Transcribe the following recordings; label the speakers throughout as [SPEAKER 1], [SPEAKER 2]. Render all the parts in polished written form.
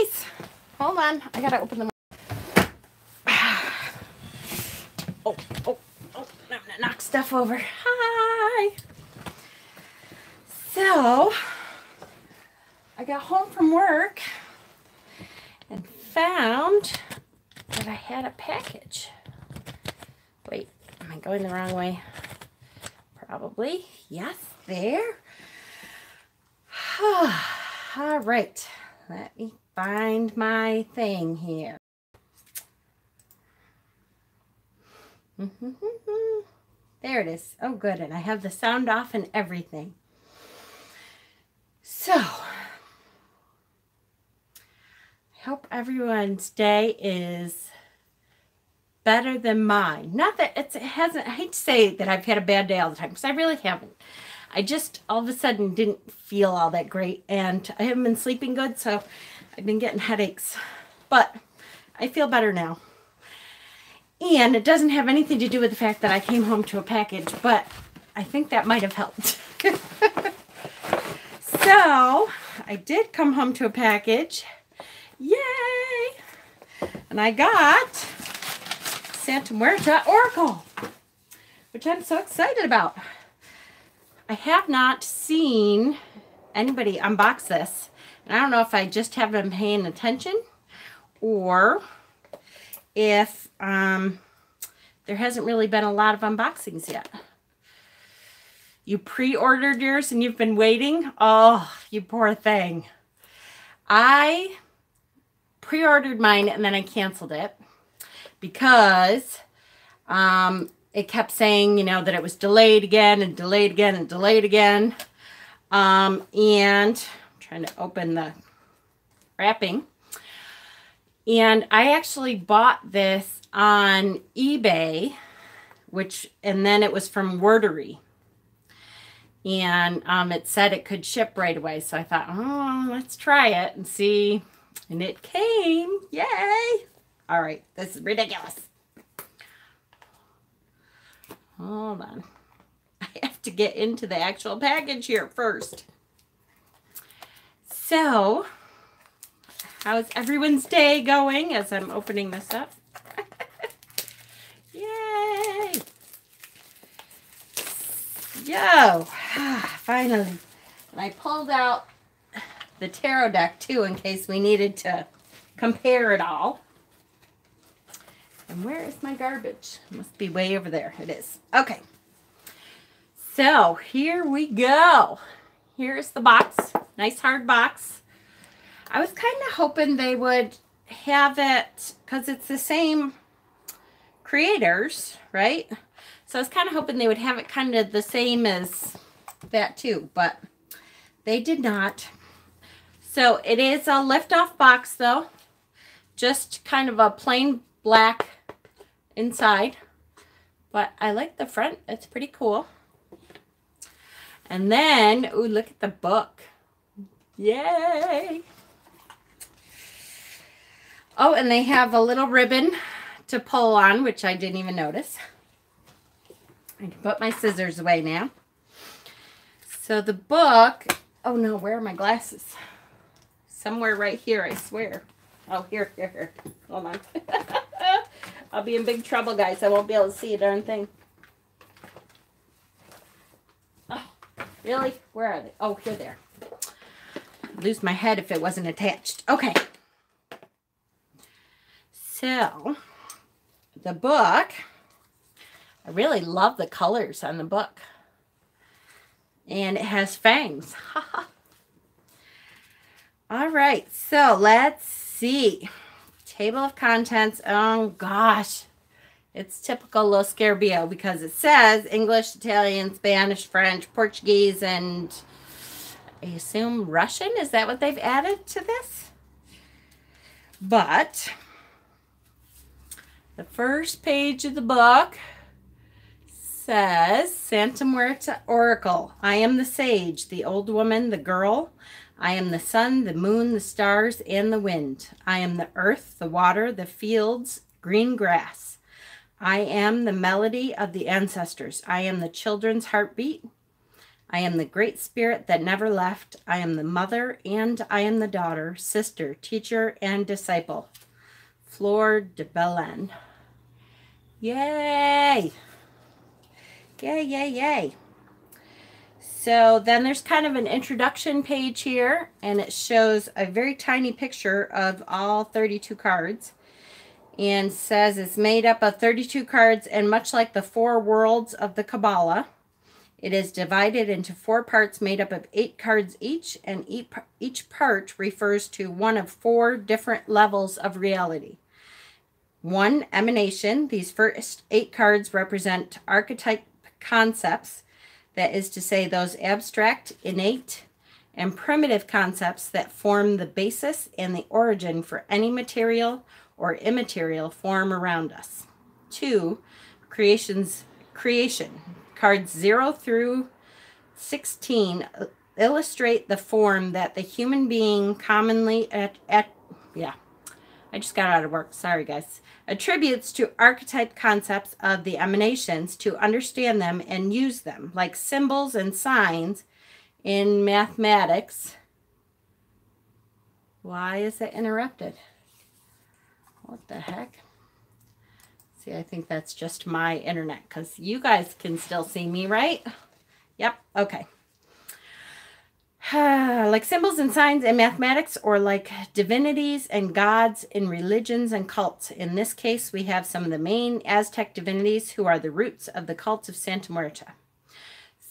[SPEAKER 1] guys. Hold on. I gotta open them. Oh, I'm gonna knock stuff over. Hi. So, I got home from work and found that I had a package. Wait, am I going the wrong way? Probably. Yes, there. All right. Let me find my thing here. There it is. Oh, good. And I have the sound off and everything. So, I hope everyone's day is better than mine. Not that it hasn't, I hate to say that I've had a bad day all the time, because I really haven't. I just all of a sudden didn't feel all that great, and I haven't been sleeping good, so I've been getting headaches. But I feel better now. And it doesn't have anything to do with the fact that I came home to a package, but I think that might have helped. So, I did come home to a package. Yay! And I got Santa Muerte Oracle, which I'm so excited about. I have not seen anybody unbox this. And I don't know if I just haven't been paying attention or if there hasn't really been a lot of unboxings yet. You pre-ordered yours and you've been waiting? Oh, you poor thing. I pre-ordered mine and then I canceled it because it kept saying, you know, that it was delayed again and delayed again and delayed again. And I'm trying to open the wrapping. And I actually bought this on eBay, and then it was from Wordery. And it said it could ship right away. So I thought, oh, let's try it and see. And it came. Yay. All right. This is ridiculous. Hold on. I have to get into the actual package here first. So, how's everyone's day going as I'm opening this up? Yay! Yo! Finally. And I pulled out the tarot deck too in case we needed to compare it all. And where is my garbage? It must be way over there. It is. Okay. So, here we go. Here's the box. Nice hard box. I was kind of hoping they would have it, because it's the same creators, right? So I was kind of hoping they would have it kind of the same as that too, but they did not. So it is a lift-off box though. Just kind of a plain black inside, but I like the front. It's pretty cool. And then, ooh, look at the book. Yay! Oh, and they have a little ribbon to pull on, which I didn't even notice. I can put my scissors away now. So the book, oh no, where are my glasses? Somewhere right here, I swear. Oh, here. Hold on. I'll be in big trouble, guys. I won't be able to see a darn thing. Oh, really? Where are they? Oh, here they are. I'd lose my head if it wasn't attached. Okay. So, the book, I really love the colors on the book. And it has fangs. All right, so let's see. Table of contents. Oh, gosh. It's typical Lo Scarabeo because it says English, Italian, Spanish, French, Portuguese, and I assume Russian. Is that what they've added to this? But the first page of the book says, Santa Muerte Oracle. I am the sage, the old woman, the girl. I am the sun, the moon, the stars, and the wind. I am the earth, the water, the fields, green grass. I am the melody of the ancestors. I am the children's heartbeat.
[SPEAKER 2] I am the great spirit that never left. I am the mother and I am the daughter, sister, teacher, and disciple. Fleur de Belen. Yay! Yay, yay, yay. So then there's kind of an introduction page here, and it shows a very tiny picture of all 32 cards, and says it's made up of 32 cards, and much like the 4 worlds of the Kabbalah, it is divided into 4 parts made up of 8 cards each, and each part refers to one of 4 different levels of reality. 1, emanation. These first 8 cards represent archetype concepts, that is to say, those abstract, innate, and primitive concepts that form the basis and the origin for any material or immaterial form around us. 2, creation. Cards 0 through 16 illustrate the form that the human being commonly I just got out of work. Sorry, guys. Attributes to archetype concepts of the emanations to understand them and use them, like symbols and signs in mathematics. Why is it interrupted? What the heck? See, I think that's just my internet, because you guys can still see me, right? Yep. Okay. Like symbols and signs in mathematics, or like divinities and gods in religions and cults. In this case, we have some of the main Aztec divinities who are the roots of the cult of Santa Muerte.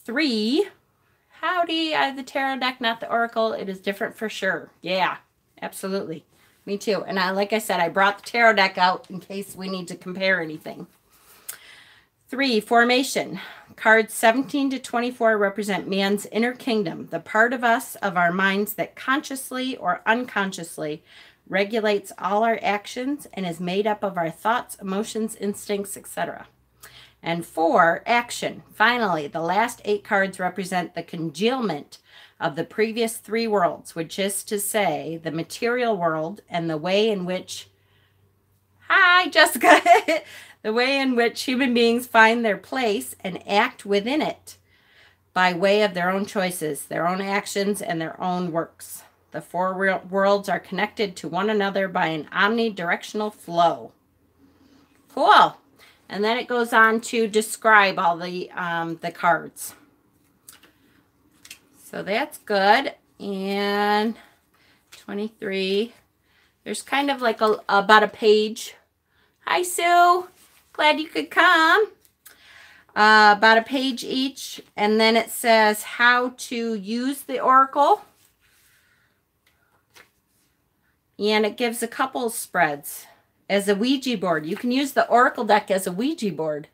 [SPEAKER 2] 3, howdy, I have the tarot deck, not the oracle. It is different for sure. Yeah, absolutely. Me too. And like I said, I brought the tarot deck out in case we need to compare anything. 3, formation. Cards 17 to 24 represent man's inner kingdom, the part of us, of our minds, that consciously or unconsciously regulates all our actions and is made up of our thoughts, emotions, instincts, etc. And 4, action. Finally, the last 8 cards represent the congealment of the previous 3 worlds, which is to say the material world and the way in which, hi, Jessica, the way in which human beings find their place and act within it by way of their own choices, their own actions, and their own works. The 4 worlds are connected to one another by an omnidirectional flow. Cool. And then it goes on to describe all the cards. So that's good. And 23. There's kind of like about a page. Hi, Sue. Glad you could come. About a page each. And then it says how to use the oracle. And it gives a couple spreads as a Ouija board. You can use the oracle deck as a Ouija board.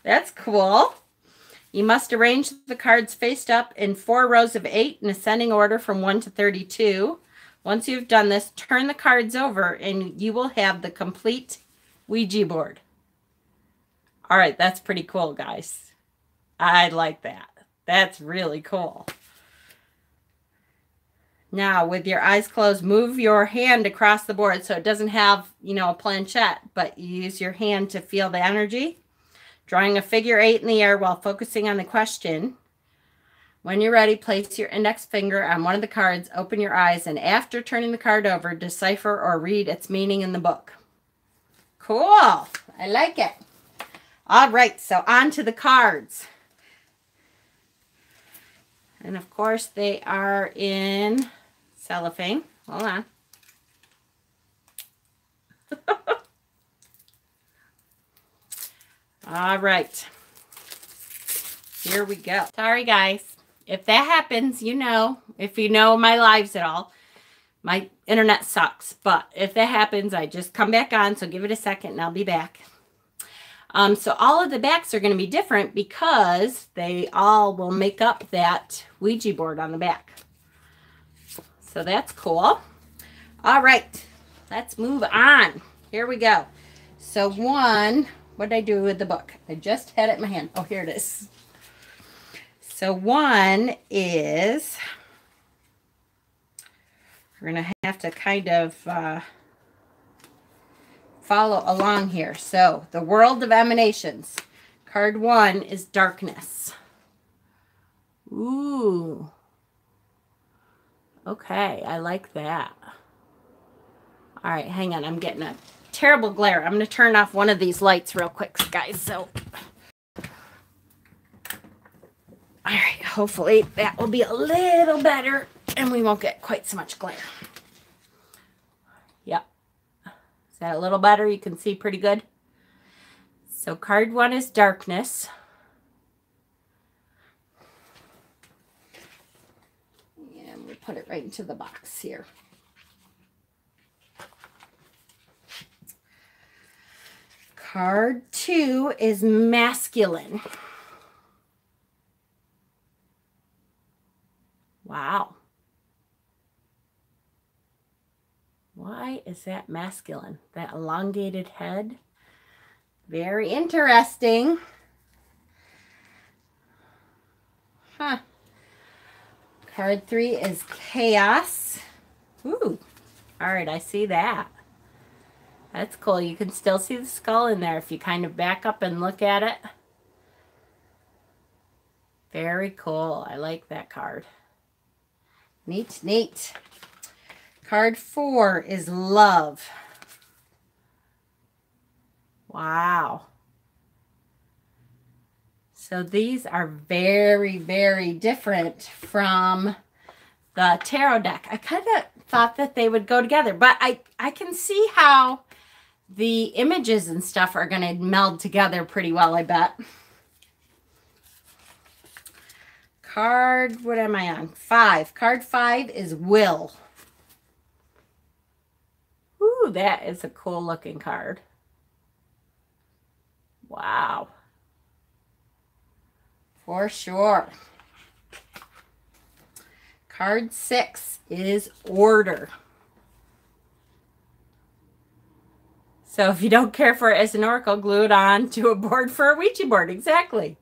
[SPEAKER 2] That's cool. You must arrange the cards faced up in 4 rows of 8 in ascending order from 1 to 32. Once you've done this, turn the cards over and you will have the complete Ouija board. All right, that's pretty cool, guys. I like that. That's really cool. Now, with your eyes closed, move your hand across the board so it doesn't have, a planchette, but you use your hand to feel the energy. Drawing a figure 8 in the air while focusing on the question. When you're ready, place your index finger on one of the cards, open your eyes, and after turning the card over, decipher or read its meaning in the book. Cool. I like it. All right, so on to the cards. And of course, they are in cellophane. Hold on. All right. Here we go. Sorry, guys. If that happens, if you know my lives at all, my internet sucks. But if that happens, I just come back on. So give it a second and I'll be back. So all of the backs are going to be different because they all will make up that Ouija board on the back. So that's cool. All right. Let's move on. Here we go. So what did I do with the book? I just had it in my hand. Oh, here it is. So 1 is, we're going to have to kind of follow along here. So the world of emanations. Card 1 is darkness. Ooh. Okay, I like that. All right, hang on. I'm getting a terrible glare. I'm going to turn off one of these lights real quick, guys. So, all right, hopefully that will be a little better and we won't get quite so much glare. Yep. Is that a little better? You can see pretty good. So card 1 is darkness. And we put it right into the box here. Card 2 is masculine. Wow. Why is that masculine? That elongated head? Very interesting. Huh. Card 3 is chaos. Ooh. All right, I see that. That's cool. You can still see the skull in there if you kind of back up and look at it. Very cool. I like that card. Neat, neat. Card 4 is love. Wow. So these are very, very different from the tarot deck. I kind of thought that they would go together, but I can see how the images and stuff are going to meld together pretty well, I bet. Card, what am I on? 5. Card 5 is will. Ooh, that is a cool looking card. Wow. For sure. Card 6 is order. So if you don't care for it as an oracle, glue it on to a board for a Ouija board. Exactly.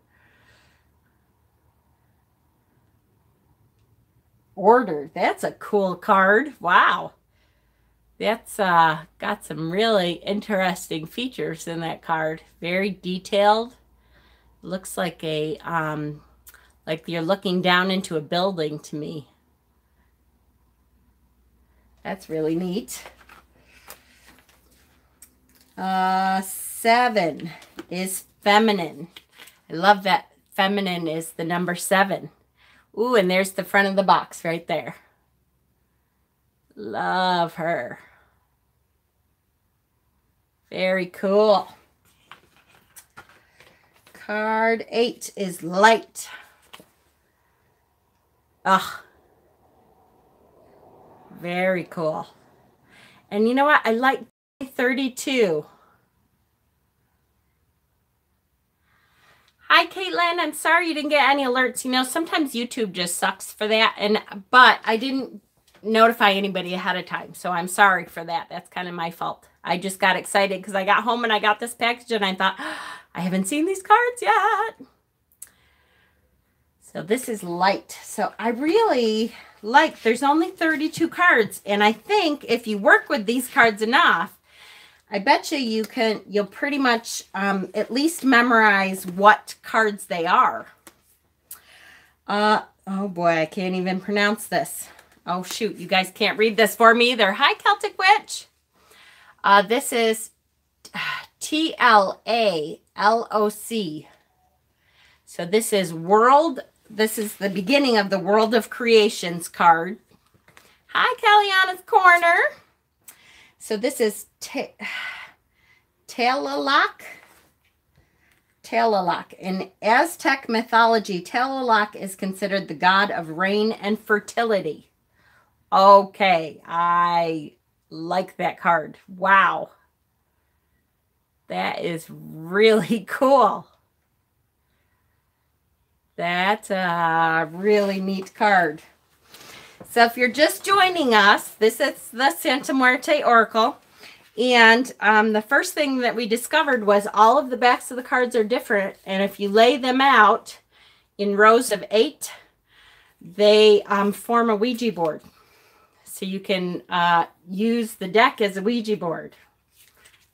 [SPEAKER 2] Order. That's a cool card. Wow. That's got some really interesting features in that card. Very detailed. Looks like a like you're looking down into a building to me. That's really neat. 7 is feminine. I love that feminine is the number 7. Ooh, and there's the front of the box right there. Love her. Very cool. Card 8 is light. Ugh. Very cool. And you know what? I like 32. Hi, Caitlin. I'm sorry you didn't get any alerts. You know, sometimes YouTube just sucks for that. But I didn't notify anybody ahead of time. So I'm sorry for that. That's kind of my fault. I just got excited because I got home and I got this package and I thought, I haven't seen these cards yet. So this is light. So I really like, there's only 32 cards. And I think if you work with these cards enough, I bet you'll pretty much at least memorize what cards they are. Oh boy, I can't even pronounce this. Oh shoot, you guys can't read this for me either. Hi, Celtic Witch. This is TLALOC. So this is world. This is the beginning of the World of Creations card. Hi, Kellyanna's Corner. So this is Tlaloc. Tlaloc. In Aztec mythology, Tlaloc is considered the god of rain and fertility. Okay, I like that card. Wow. That is really cool. That's a really neat card. So if you're just joining us, this is the Santa Muerte Oracle. And the first thing that we discovered was all of the backs of the cards are different. And if you lay them out in rows of 8, they form a Ouija board. So you can use the deck as a Ouija board,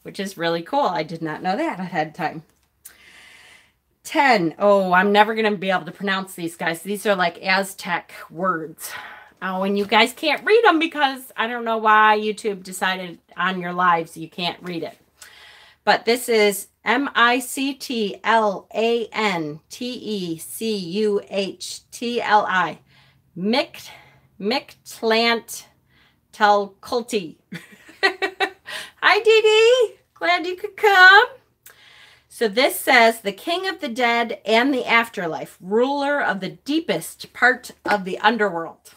[SPEAKER 2] which is really cool. I did not know that ahead of time. 10. Oh, I'm never going to be able to pronounce these, guys. These are like Aztec words. Oh, and you guys can't read them because I don't know why YouTube decided on your lives you can't read it. But this is Mictlantecuhtli. Mictlantecuhtli. Hi, Dee Dee. Glad you could come. So this says, the king of the dead and the afterlife, ruler of the deepest part of the underworld.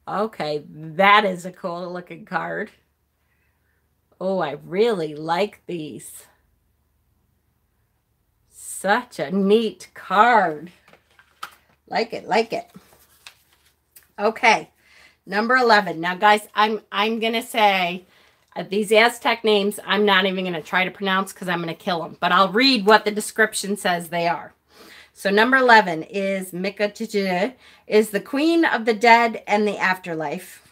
[SPEAKER 2] Okay, that is a cool looking card. Oh, I really like these. Such a neat card. Like it, like it. Okay, number 11. Now, guys, I'm going to say these Aztec names, I'm not even going to try to pronounce because I'm going to kill them. But I'll read what the description says they are. So number 11 is Mictlantecuhtli, is the queen of the dead and the afterlife.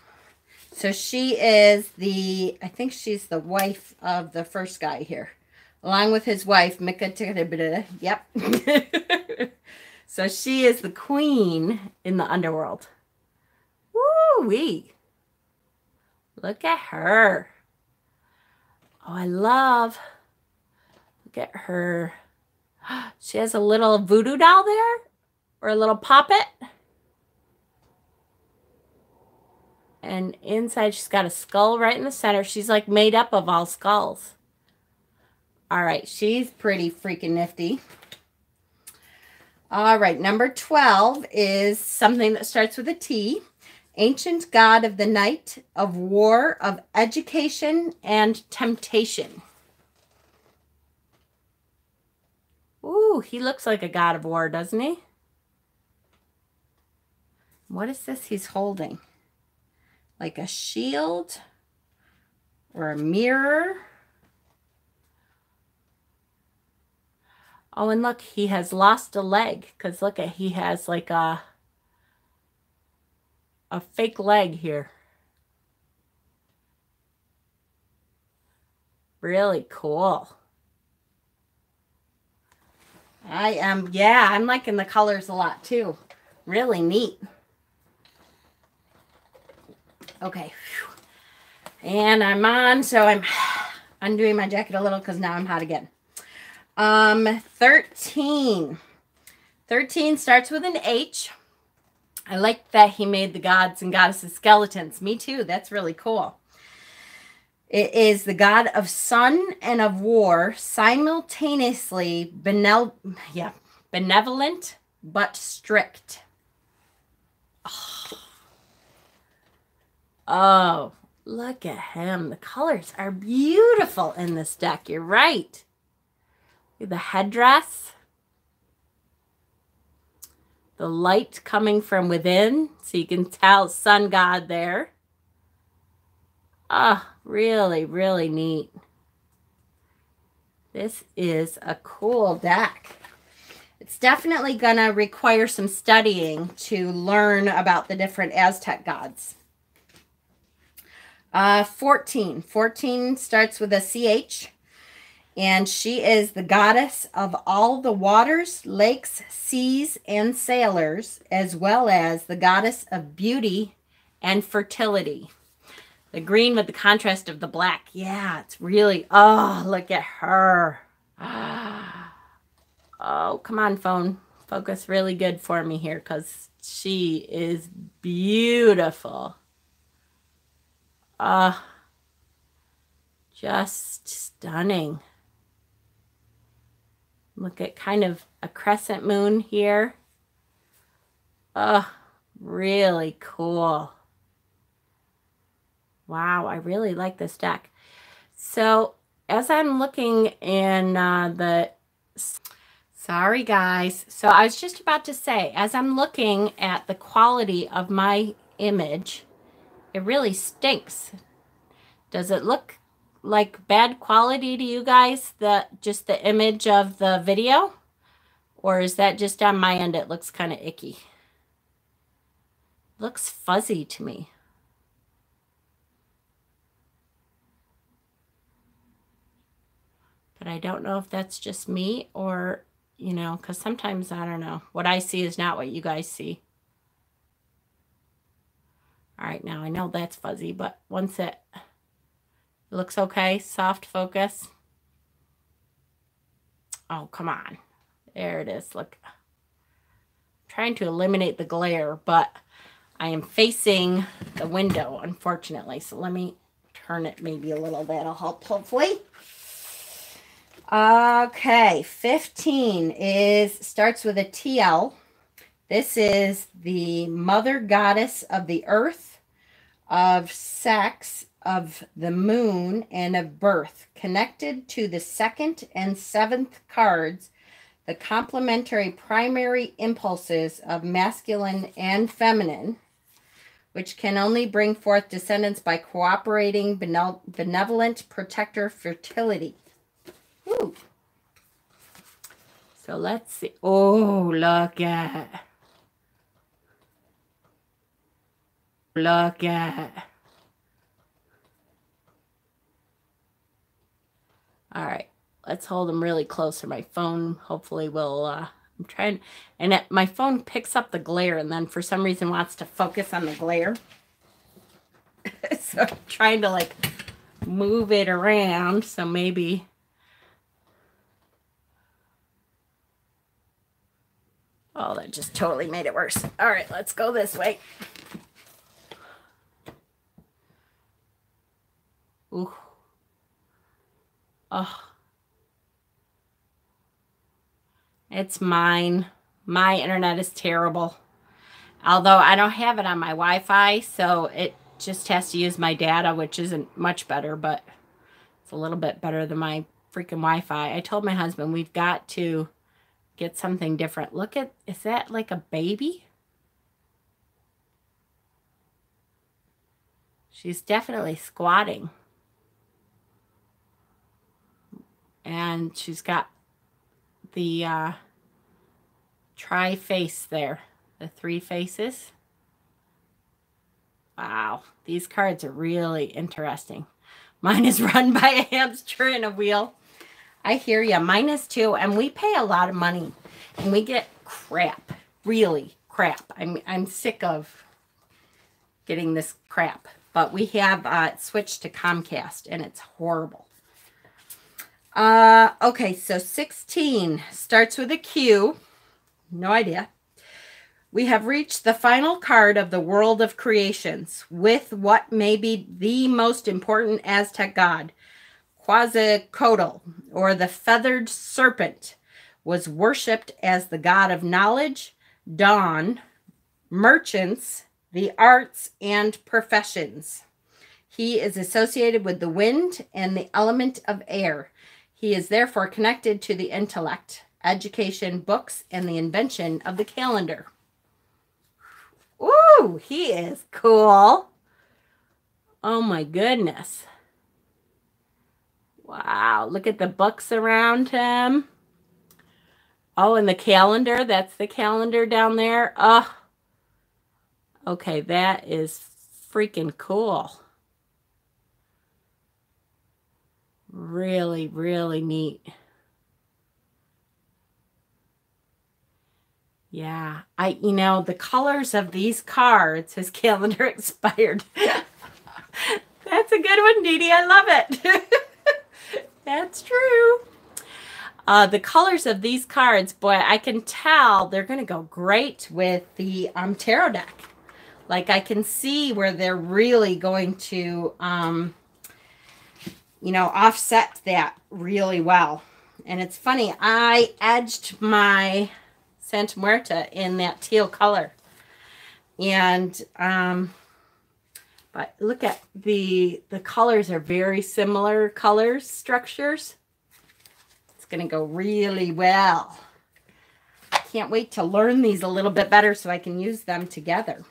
[SPEAKER 2] So she is I think she's the wife of the first guy here, along with his wife, Mictlantecuhtli. Yep. So she is the queen in the underworld. Woo-wee. Look at her. Oh, I love, look at her. She has a little voodoo doll there, or a little puppet. And inside she's got a skull right in the center. She's like made up of all skulls. All right, she's pretty freaking nifty. All right, number 12 is something that starts with a T. Ancient god of the night, of war, of education, and temptation. Ooh, he looks like a god of war, doesn't he? What is this he's holding? Like a shield or a mirror? Oh, and look, he has lost a leg because look at, he has like a fake leg here. Really cool. I'm liking the colors a lot too. Really neat. Okay. And I'm on, so I'm undoing my jacket a little because now I'm hot again. 13. 13 starts with an H. I like that he made the gods and goddesses skeletons. Me too. That's really cool. It is the god of sun and of war, simultaneously benevolent but strict. Oh, look at him. The colors are beautiful in this deck. You're right. The headdress. The light coming from within. So you can tell sun god there. Ah, really, really neat. This is a cool deck. It's definitely going to require some studying to learn about the different Aztec gods. 14. 14 starts with a CH. And she is the goddess of all the waters, lakes, seas, and sailors, as well as the goddess of beauty and fertility. The green with the contrast of the black. Yeah, it's really, oh, look at her. Oh, come on, phone. Focus really good for me here because she is beautiful. Just stunning. Look at kind of a crescent moon here. Oh, really cool. Wow, I really like this deck. So as I'm looking in sorry guys. So I was just about to say, as I'm looking at the quality of my image, it really stinks. Does it look like bad quality to you guys, just the image of the video? Or is that just on my end? It looks kind of icky. Looks fuzzy to me. But I don't know if that's just me or, you know, because sometimes, I don't know. What I see is not what you guys see. All right, now I know that's fuzzy, but once it looks okay, soft focus. Oh, come on. There it is. Look. I'm trying to eliminate the glare, but I am facing the window, unfortunately. So let me turn it maybe a little. That'll help, hopefully. Okay, 15 starts with a TL. This is the mother goddess of the earth, of sex, of the moon, and of birth. Connected to the 2nd and 7th cards, the complementary primary impulses of masculine and feminine, which can only bring forth descendants by cooperating benevolent protector fertility. Ooh. So let's see. Oh, look at it. Look at it. All right. Let's hold them really close, or my phone hopefully will, I'm trying, and my phone picks up the glare and then for some reason wants to focus on the glare. So I'm trying to like move it around, so maybe. Oh, that just totally made it worse. All right, let's go this way. Ooh. Oh. It's mine. My internet is terrible. Although I don't have it on my Wi-Fi, so it just has to use my data, which isn't much better, but it's a little bit better than my freaking Wi-Fi. I told my husband we've got to get something different. Look at, is that like a baby? She's definitely squatting. And she's got the tri-face there. The 3 faces. Wow. These cards are really interesting. Mine is run by a hamster in a wheel. I hear ya. Mine is too. And we pay a lot of money. And we get crap. Really crap. I'm sick of getting this crap. But we have switched to Comcast. And it's horrible. Okay, so 16 starts with a Q. No idea. We have reached the final card of the world of creations with what may be the most important Aztec god. Quetzalcoatl, or the feathered serpent, was worshipped as the god of knowledge, dawn, merchants, the arts, and professions. He is associated with the wind and the element of air. He is therefore connected to the intellect, education, books, and the invention of the calendar. Ooh, he is cool. Oh my goodness. Wow, look at the books around him. Oh, and the calendar. That's the calendar down there. Oh, okay, that is freaking cool. Really, really neat. Yeah, you know, the colors of these cards, his calendar expired. That's a good one, Dee Dee. I love it. That's true. The colors of these cards, boy, I can tell they're going to go great with the tarot deck. Like, I can see where they're really going to, you know, offset that really well. And it's funny, I edged my Santa Muerte in that teal color. And, but look at the colors are very similar colors, structures. It's going to go really well. I can't wait to learn these a little bit better so I can use them together.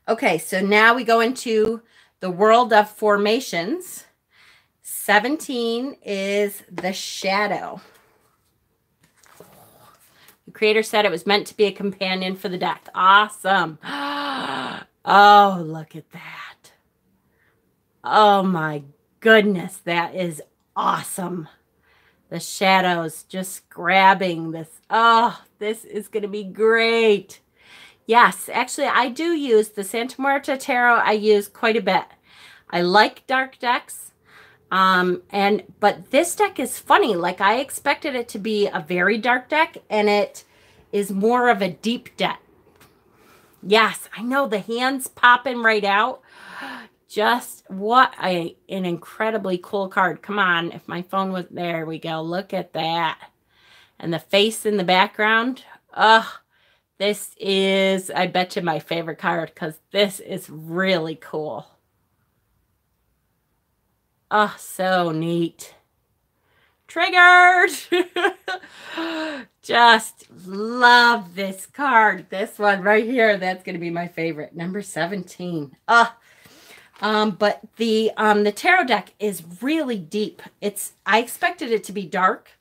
[SPEAKER 2] Okay, so now we go into the world of formations. 17 is the shadow. The creator said it was meant to be a companion for the deck. Awesome. Oh, look at that. Oh my goodness, that is awesome. The shadows just grabbing this. Oh, this is going to be great. Yes, actually, I do use the Santa Muerte Tarot. I use quite a bit. I like dark decks. But this deck is funny. Like, I expected it to be a very dark deck, and it is more of a deep deck. Yes, I know, the hands popping right out. Just what an incredibly cool card. Come on, if my phone was, there we go. Look at that. And the face in the background. This is, I bet you, my favorite card, because this is really cool. Oh, so neat. Triggered. Just love this card. This one right here, that's going to be my favorite. Number 17. But the tarot deck is really deep. I expected it to be dark.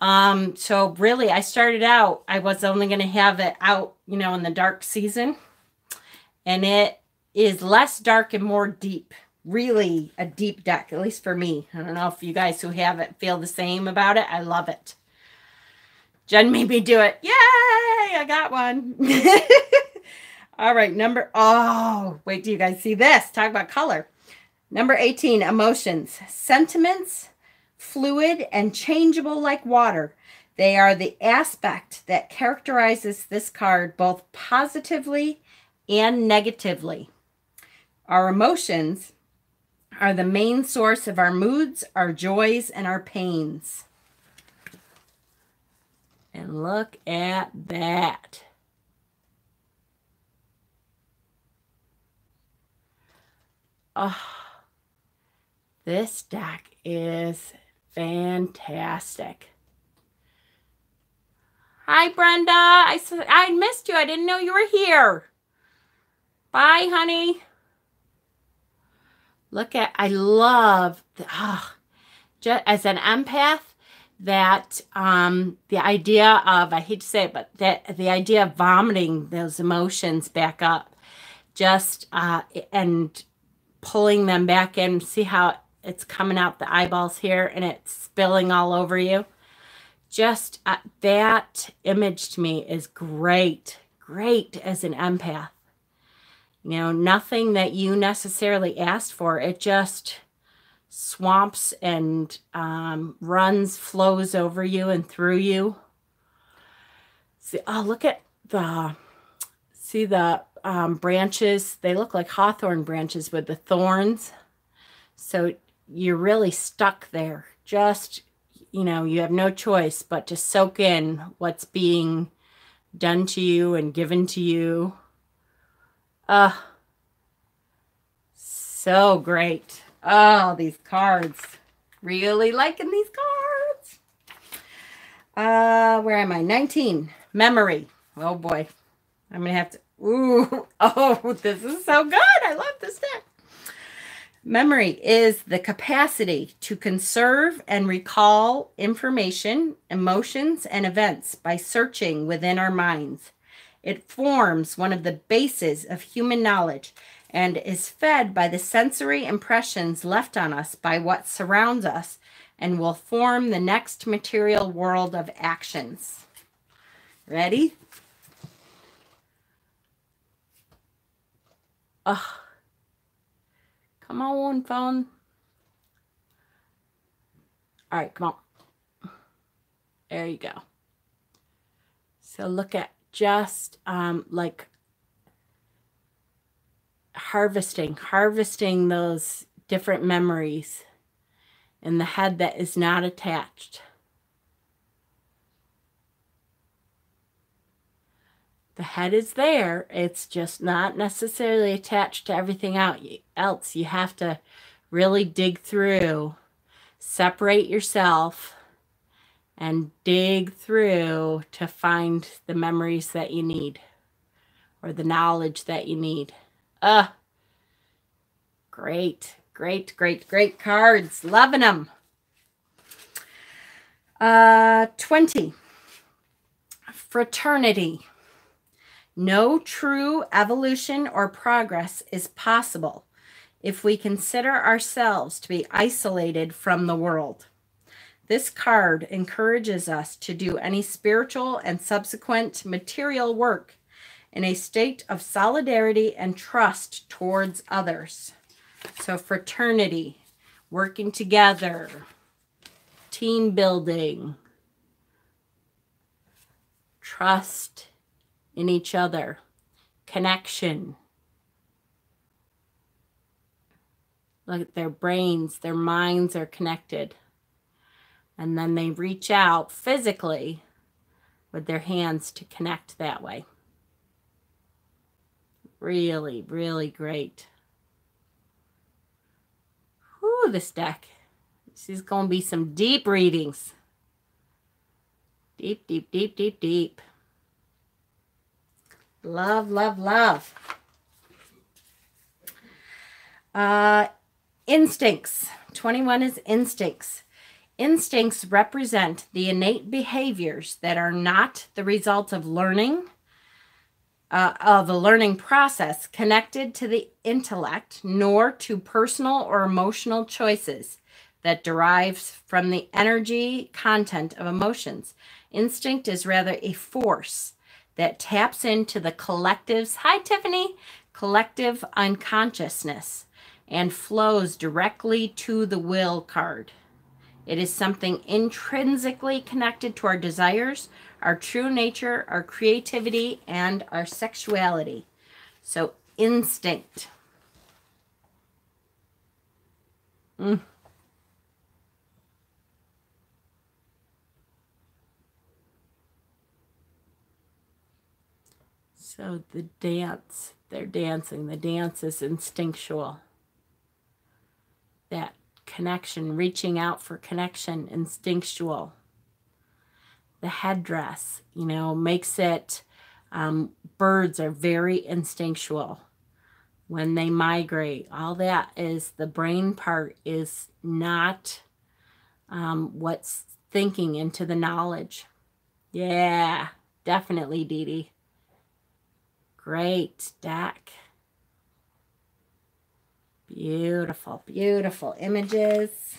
[SPEAKER 2] So really, I started out, I was only going to have it out, in the dark season. And it is less dark and more deep. Really a deep deck, at least for me. I don't know if you guys who have it feel the same about it. I love it. Jen made me do it. Yay! I got one. All right, wait, do you guys see this? Talk about color. Number 18, emotions. Sentiments, fluid and changeable like water. They are the aspect that characterizes this card both positively and negatively. Our emotions are the main source of our moods, our joys, and our pains. And look at that. Oh, this deck is fantastic. Hi, Brenda. I missed you. I didn't know you were here. Bye, honey. I love, as an empath, that the idea of, I hate to say it, but that the idea of vomiting those emotions back up, and pulling them back in, see how it's coming out the eyeballs here and it's spilling all over you. That image to me is great as an empath. Nothing that you necessarily asked for. It just swamps and flows over you and through you. Look at the branches. They look like hawthorn branches with the thorns. So you're really stuck there. You have no choice but to soak in what's being done to you and given to you. So great. Oh, these cards. Really liking these cards. Where am I? 19. Memory. Oh boy. I'm going to have to. Ooh. Oh, this is so good. I love this deck. Memory is the capacity to conserve and recall information, emotions, and events by searching within our minds. It forms one of the bases of human knowledge and is fed by the sensory impressions left on us by what surrounds us and will form the next material world of actions. Ready? Oh, come on, phone. All right, come on. There you go. So look at just like harvesting those different memories in the head that is not attached. The head is there. It's just not necessarily attached to everything else. You have to really dig through, separate yourself, and dig through to find the memories that you need or the knowledge that you need. Great, great, great, great cards. Loving them. 20. Fraternity. No true evolution or progress is possible if we consider ourselves to be isolated from the world. This card encourages us to do any spiritual and subsequent material work in a state of solidarity and trust towards others. So fraternity, working together, team building, trust in each other, connection. Look at their brains, their minds are connected. And then they reach out physically with their hands to connect that way. Really, really great. Whew, this deck. This is going to be some deep readings. Deep, deep, deep, deep, deep. Love, love, love. Instincts. 21 is instincts. Instincts represent the innate behaviors that are not the result of learning, of a learning process connected to the intellect, nor to personal or emotional choices that derives from the energy content of emotions. Instinct is rather a force that taps into the collective's, hi Tiffany, collective unconsciousness and flows directly to the will card. It is something intrinsically connected to our desires, our true nature, our creativity, and our sexuality. So, instinct. So, the dance, they're dancing. The dance is instinctual. That connection, reaching out for connection, instinctual. The headdress, you know, makes it, birds are very instinctual when they migrate. All that is, the brain part is not what's thinking into the knowledge. Yeah, definitely, Dee Dee. Great deck. Beautiful, beautiful images.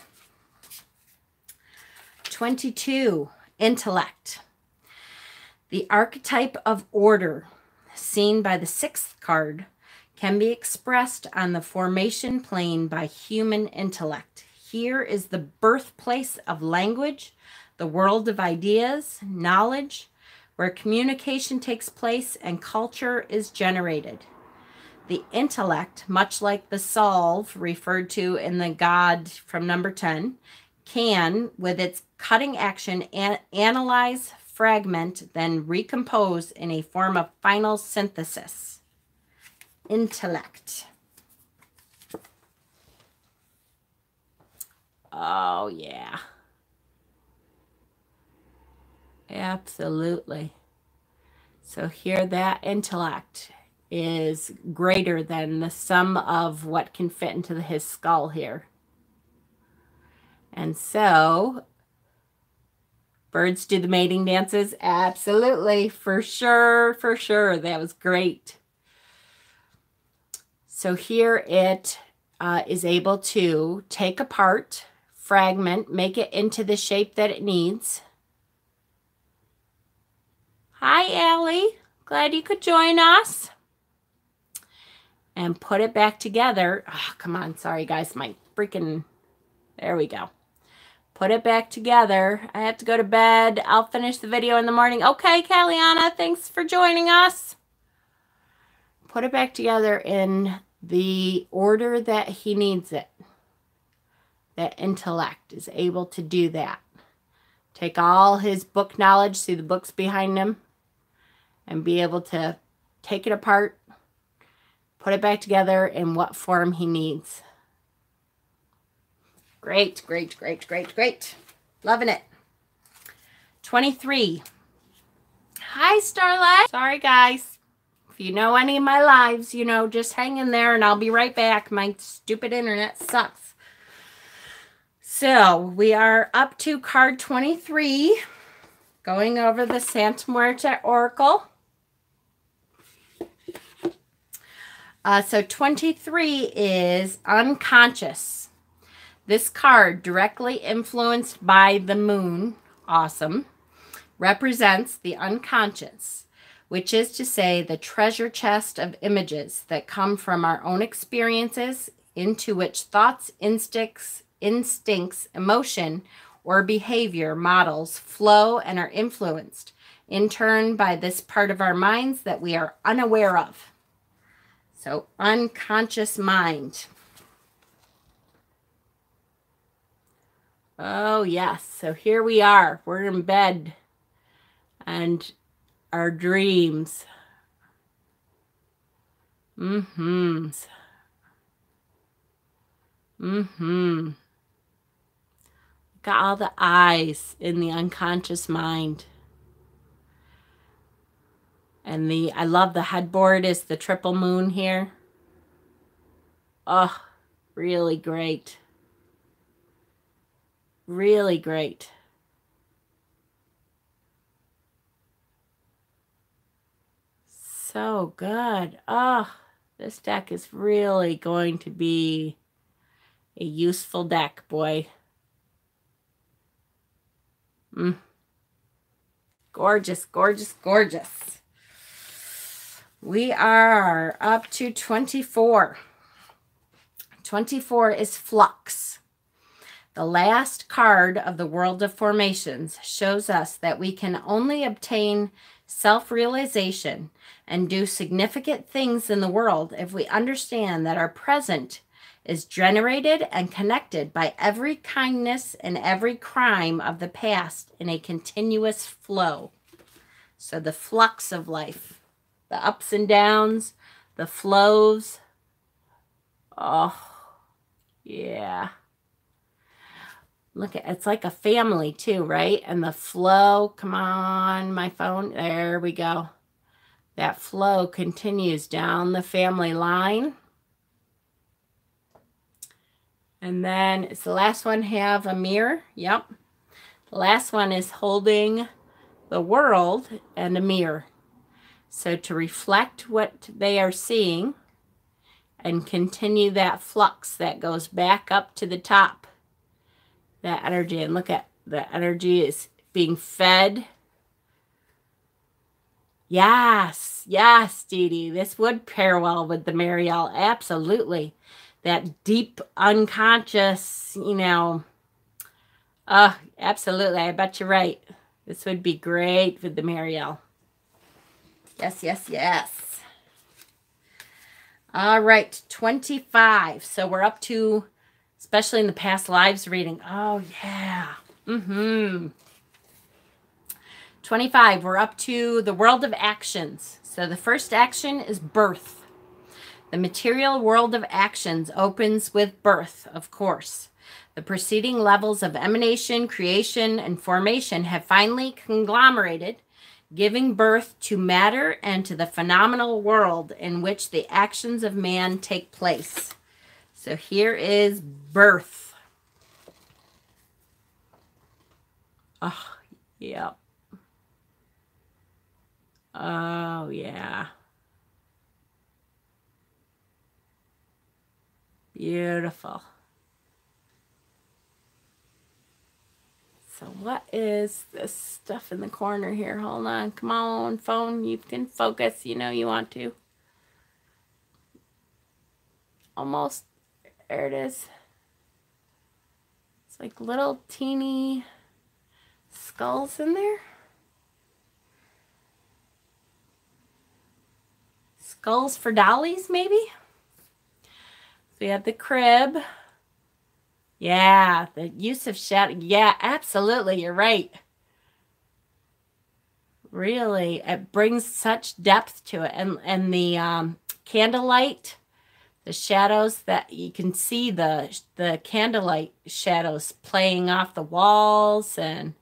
[SPEAKER 2] 22, intellect. The archetype of order, seen by the 6th card, can be expressed on the formation plane by human intellect. Here is the birthplace of language, the world of ideas, knowledge, where communication takes place and culture is generated. The intellect, much like the solve referred to in the God from number 10, can, with its cutting action, analyze, fragment, then recompose in a form of final synthesis. Intellect. Oh, yeah. Absolutely. So here that intellect is greater than the sum of what can fit into his skull here. And so, birds do the mating dances? Absolutely, for sure, for sure. That was great. So here it is able to take apart, fragment, make it into the shape that it needs. Hi, Allie. Glad you could join us. And put it back together. Oh, come on. Sorry, guys. My freaking... There we go. Put it back together. I have to go to bed. I'll finish the video in the morning. Okay, Kaliana. Thanks for joining us. Put it back together in the order that he needs it. That intellect is able to do that. Take all his book knowledge, see the books behind him, and be able to take it apart, put it back together in what form he needs. Great, great, great, great, great. Loving it. 23. Hi, Starlight. Sorry, guys. If you know any of my lives, you know, just hang in there and I'll be right back. My stupid internet sucks. So, we are up to card 23, going over the Santa Muerte Oracle. So 23 is unconscious. This card, directly influenced by the moon, awesome, represents the unconscious, which is to say the treasure chest of images that come from our own experiences, into which thoughts, instincts, emotion, or behavior models flow and are influenced, in turn, by this part of our minds that we are unaware of. So, unconscious mind. Oh, yes. So here we are. We're in bed. And our dreams. Got all the eyes in the unconscious mind. And I love the headboard is the triple moon here. Oh, really great. Really great. So good. Oh, this deck is really going to be a useful deck, boy. Gorgeous, gorgeous, gorgeous. We are up to 24. 24 is flux. The last card of the World of Formations shows us that we can only obtain self-realization and do significant things in the world if we understand that our present is generated and connected by every kindness and every crime of the past in a continuous flow. So the flux of life, the ups and downs, the flows. Oh, yeah. Look at it's like a family too, right? And the flow, come on, my phone. There we go. That flow continues down the family line. And then it's the last one have a mirror. Yep. The last one is holding the world and a mirror. So to reflect what they are seeing and continue that flux that goes back up to the top. That energy, and look at the energy is being fed. Yes, yes, Dee Dee. This would pair well with the Marielle. Absolutely. That deep unconscious, absolutely. I bet you're right. This would be great with the Marielle. Yes, yes, yes. All right, 25. So we're up to, especially in the past lives reading. Oh, yeah. 25, we're up to the world of actions. So the first action is birth. The material world of actions opens with birth, of course. The preceding levels of emanation, creation, and formation have finally conglomerated, giving birth to matter and to the phenomenal world in which the actions of man take place. So here is birth. Oh, yep. Oh, yeah. Beautiful. So what is this stuff in the corner here? Hold on. Come on, phone. You can focus. You know you want to. Almost. There it is. It's like little teeny skulls in there. Skulls for dollies, maybe? So we have the crib. Yeah, the use of shadow. Yeah, absolutely. You're right. Really, it brings such depth to it. And the candlelight, the shadows that you can see the candlelight shadows playing off the walls and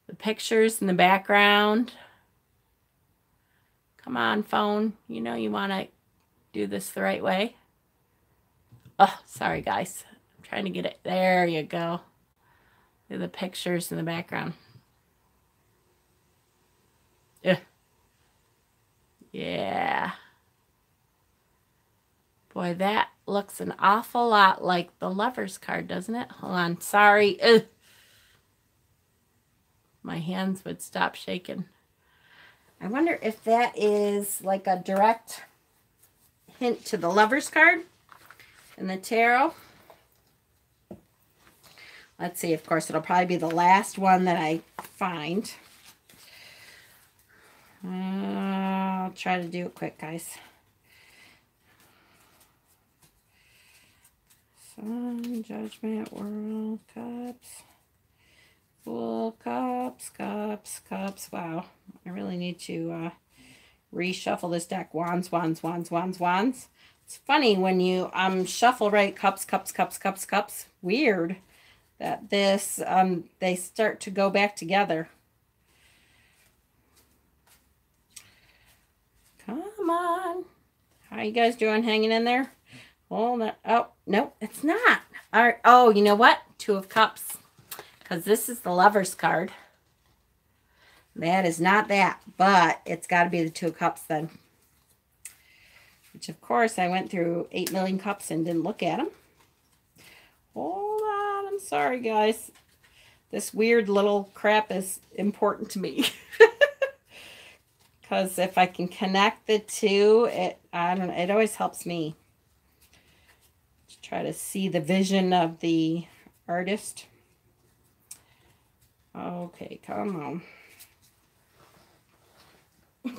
[SPEAKER 2] the pictures in the background. Come on, phone. You know you want to do this the right way. Oh, sorry, guys. I'm trying to get it. There you go. The pictures in the background. Ugh. Yeah. Boy, that looks an awful lot like the Lover's card, doesn't it? Hold on. Sorry. Ugh. My hands would stop shaking. I wonder if that is like a direct hint to the Lover's card in the tarot. Let's see. Of course, it'll probably be the last one that I find. I'll try to do it quick, guys. Sun, Judgment, World, Cups, Fool, Cups, Cups, Cups. Wow. I really need to reshuffle this deck. Wands, Wands, Wands, Wands, Wands. It's funny when you shuffle, right? Cups, Cups, Cups, Cups, Cups. Weird that this, they start to go back together. Come on. How you guys doing? Hanging in there? Hold on. Oh, no, it's not. All right. Oh, you know what? Two of Cups. Because this is the Lover's card. That is not that. But it's got to be the Two of Cups then. Which, of course, I went through 8 million cups and didn't look at them. Hold on. I'm sorry, guys. This weird little crap is important to me. Because if I can connect the two, I don't know, it always helps me to try to see the vision of the artist. Okay, come on.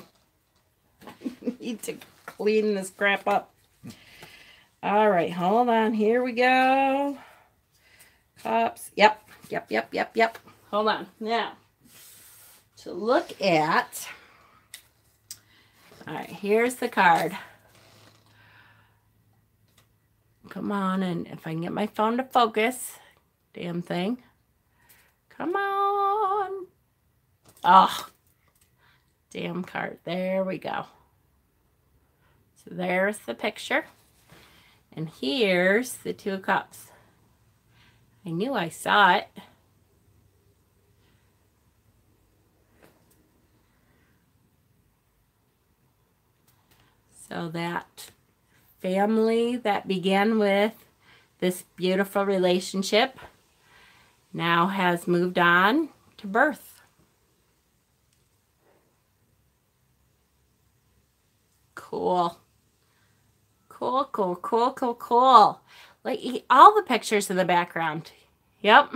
[SPEAKER 2] Need to clean this crap up. All right, hold on. Here we go. Cups. Yep. Hold on. Now, to look at... All right, here's the card. Come on, and if I can get my phone to focus. Damn thing. Come on. Oh, damn card. There we go. So there's the picture. And here's the Two of Cups. I knew I saw it. So that family that began with this beautiful relationship now has moved on to birth. Cool. Cool, cool, cool, cool, cool. Like all the pictures in the background. Yep.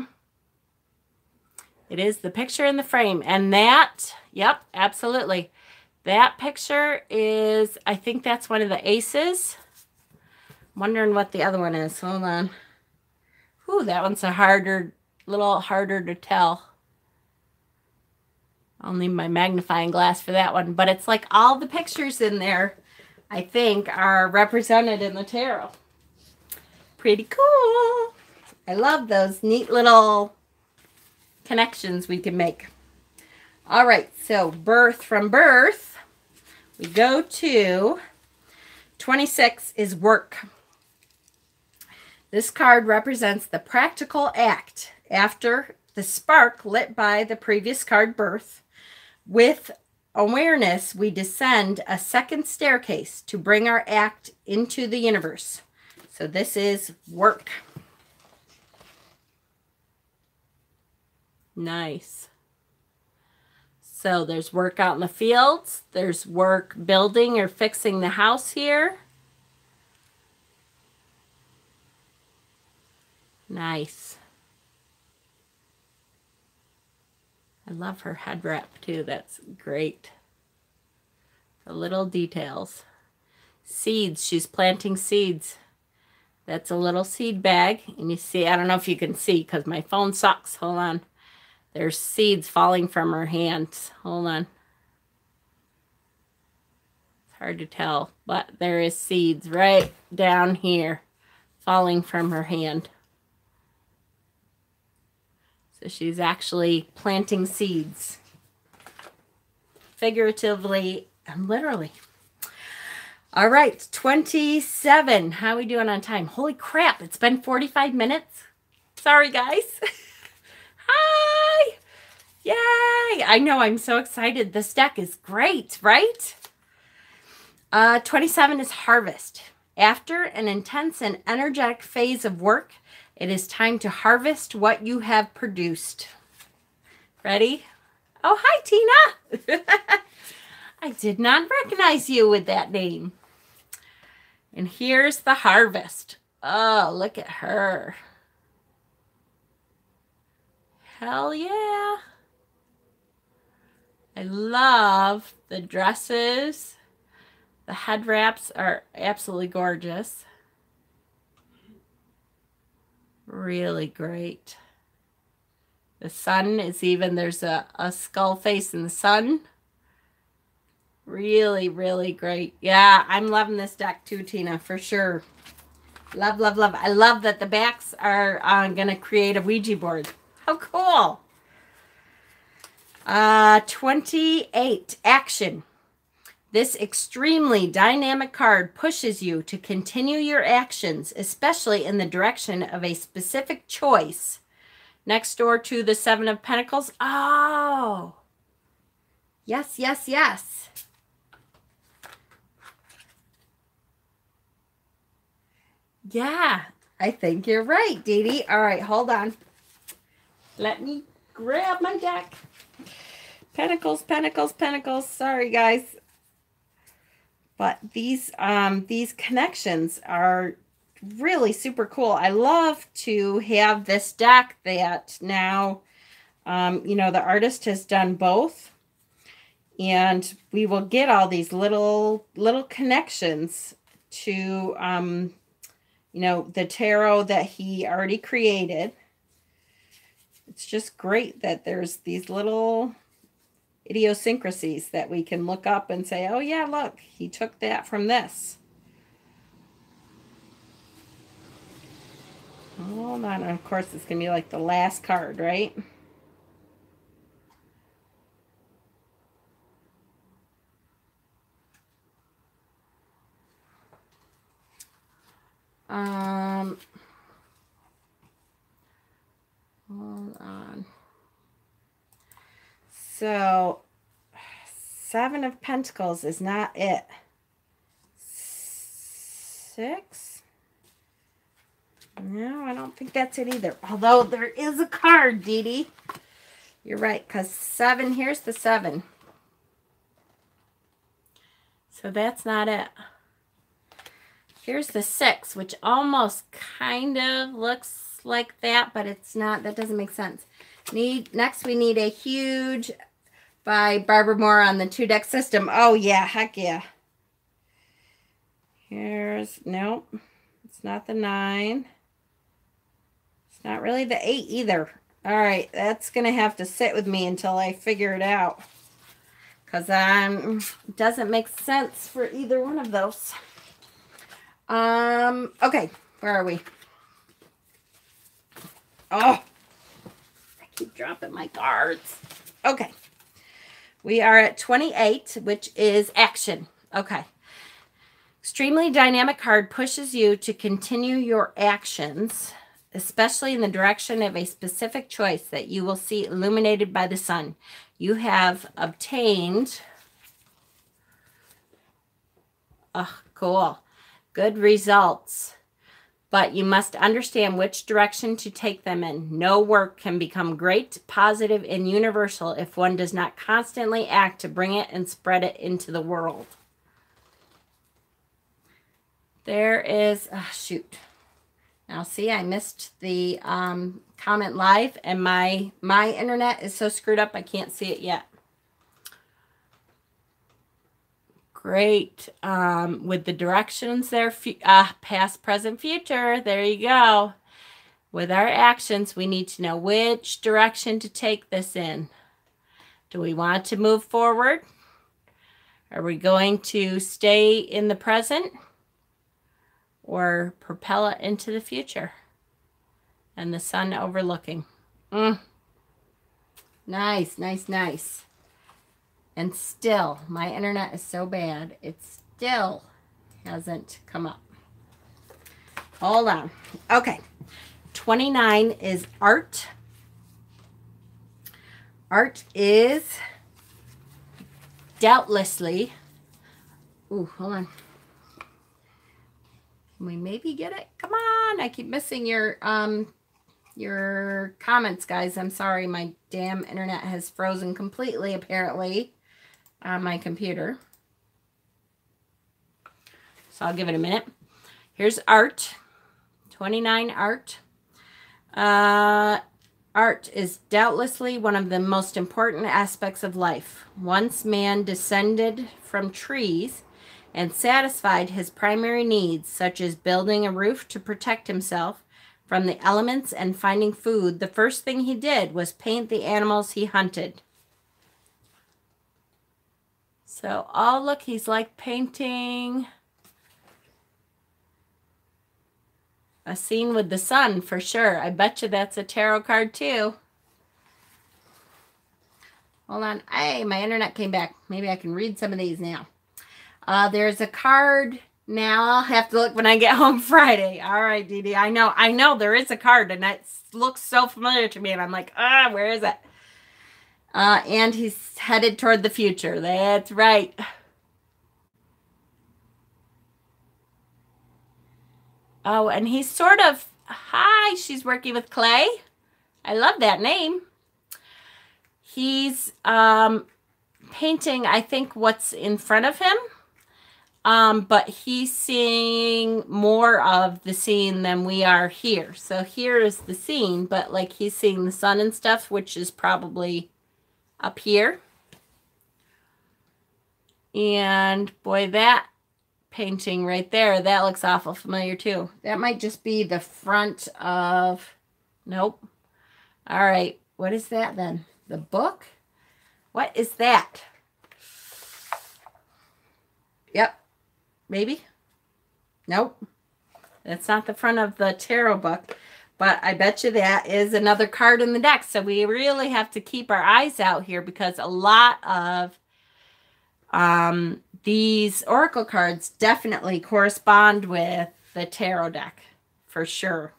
[SPEAKER 2] It is the picture in the frame. And that, yep, absolutely. That picture is, I think that's one of the aces. I'm wondering what the other one is. Hold on. Ooh, that one's a little harder to tell. I'll need my magnifying glass for that one. But it's like all the pictures in there, I think, are represented in the tarot. Pretty cool. I love those neat little connections we can make. All right, so from birth, we go to 26 is work. This card represents the practical act after the spark lit by the previous card, birth. With awareness, we descend a second staircase to bring our act into the universe. So this is work. Nice. So there's work out in the fields. There's work building or fixing the house here. Nice. I love her head wrap too. That's great. The little details. Seeds. She's planting seeds. That's a little seed bag. And you see, I don't know if you can see because my phone sucks. Hold on. There's seeds falling from her hands. Hold on. It's hard to tell, but there is seeds right down here falling from her hand. So she's actually planting seeds. Figuratively and literally. All right, 27. How are we doing on time? Holy crap, it's been 45 minutes. Sorry, guys. Hi! Yay! I know, I'm so excited. This deck is great, right? 27 is harvest. After an intense and energetic phase of work, it is time to harvest what you have produced. Ready? Oh, hi, Tina. I did not recognize you with that name. And here's the harvest. Oh, look at her. Hell yeah. I love the dresses. The head wraps are absolutely gorgeous. Really great. The sun is even, there's a skull face in the sun. Really, really great. Yeah, I'm loving this deck too, Tina, for sure. Love, love, love. I love that the backs are going to create a Ouija board. How cool. 28, action. This extremely dynamic card pushes you to continue your actions, especially in the direction of a specific choice. Next door to the Seven of Pentacles. Oh. Yes, yes, yes. Yeah, I think you're right, Dee Dee. All right, hold on. Let me grab my deck. Pentacles, Pentacles, Pentacles. Sorry, guys. But these connections are really super cool. I love to have this deck that now, the artist has done both. And we will get all these little connections to, the tarot that he already created. It's just great that there's these little idiosyncrasies that we can look up and say, oh yeah, look, he took that from this. Hold on. And of course, it's going to be like the last card, right? Hold on. So, Seven of Pentacles is not it. 6? No, I don't think that's it either. Although there is a card, Dee Dee. You're right, because 7, here's the 7. So that's not it. Here's the 6, which almost kind of looks like that, but it's not. That doesn't make sense. Next, we need a huge by Barbara Moore on the 2-deck system. Oh, yeah. Heck yeah. Nope. It's not the 9. It's not really the 8 either. All right. That's going to have to sit with me until I figure it out. Because it doesn't make sense for either one of those. Okay. Where are we? Oh. I keep dropping my cards. Okay. We are at 28, which is action. Okay. Extremely dynamic card pushes you to continue your actions, especially in the direction of a specific choice that you will see illuminated by the sun. You have obtained, cool, good results, but you must understand which direction to take them in. No work can become great, positive, and universal if one does not constantly act to bring it and spread it into the world. There is, shoot. Now, see, I missed the comment live, and my internet is so screwed up I can't see it yet. Great. With the directions there, past, present, future. There you go. With our actions, we need to know which direction to take this in. Do we want to move forward? Are we going to stay in the present? Or propel it into the future? And the sun overlooking. Nice, nice, nice. And still, my internet is so bad, it still hasn't come up. Hold on. Okay. 29 is art. Art is doubtlessly, hold on. Can we maybe get it? Come on. I keep missing your comments, guys. I'm sorry. My damn internet has frozen completely, apparently, on my computer. So I'll give it a minute. Here's art. 29 art. Art is doubtlessly one of the most important aspects of life. Once man descended from trees and satisfied his primary needs, such as building a roof to protect himself from the elements and finding food, the first thing he did was paint the animals he hunted. So, oh, look, he's like painting a scene with the sun for sure. I bet you that's a tarot card too. Hold on. Hey, my internet came back. Maybe I can read some of these now. There's a card now. I'll have to look when I get home Friday. All right, Dee Dee. I know there is a card and it looks so familiar to me. And I'm like, where is it? And he's headed toward the future. That's right. Oh, and he's sort of, hi, she's working with clay. I love that name. He's painting, I think, what's in front of him. But he's seeing more of the scene than we are here. So here is the scene, but like he's seeing the sun and stuff, which is probably up here. And boy, that painting right there, that looks awful familiar too. That might just be the front of, nope. All right, what is that then? The book? What is that? Yep, maybe. Nope, that's not the front of the tarot book, but I bet you that is another card in the deck. So we really have to keep our eyes out here because a lot of these oracle cards definitely correspond with the tarot deck for sure.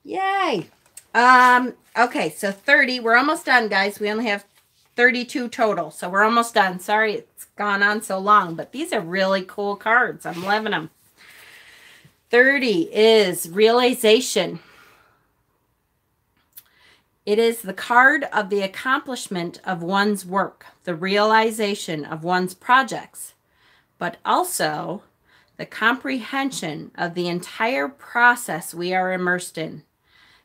[SPEAKER 2] Yay. Okay, so 30. We're almost done, guys. We only have 32 total, so we're almost done. Sorry it's gone on so long, but these are really cool cards. I'm loving them. 30 is realization. It is the card of the accomplishment of one's work, the realization of one's projects, but also the comprehension of the entire process we are immersed in.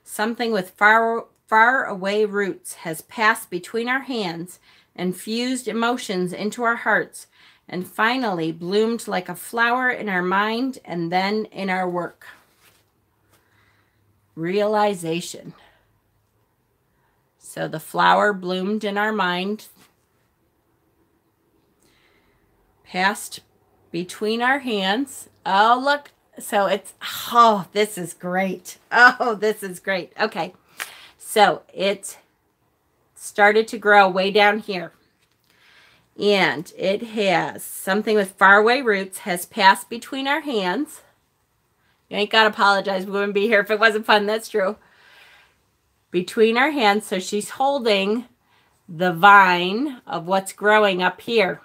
[SPEAKER 2] Something with far away roots has passed between our hands and fused emotions into our hearts and finally bloomed like a flower in our mind and then in our work. Realization. So the flower bloomed in our mind, passed between our hands. Oh, look. So it's, oh, this is great. Oh, this is great. Okay. So it started to grow way down here. And it has something with faraway roots has passed between our hands. You ain't got to apologize. We wouldn't be here if it wasn't fun. That's true. Between our hands. So she's holding the vine of what's growing up here.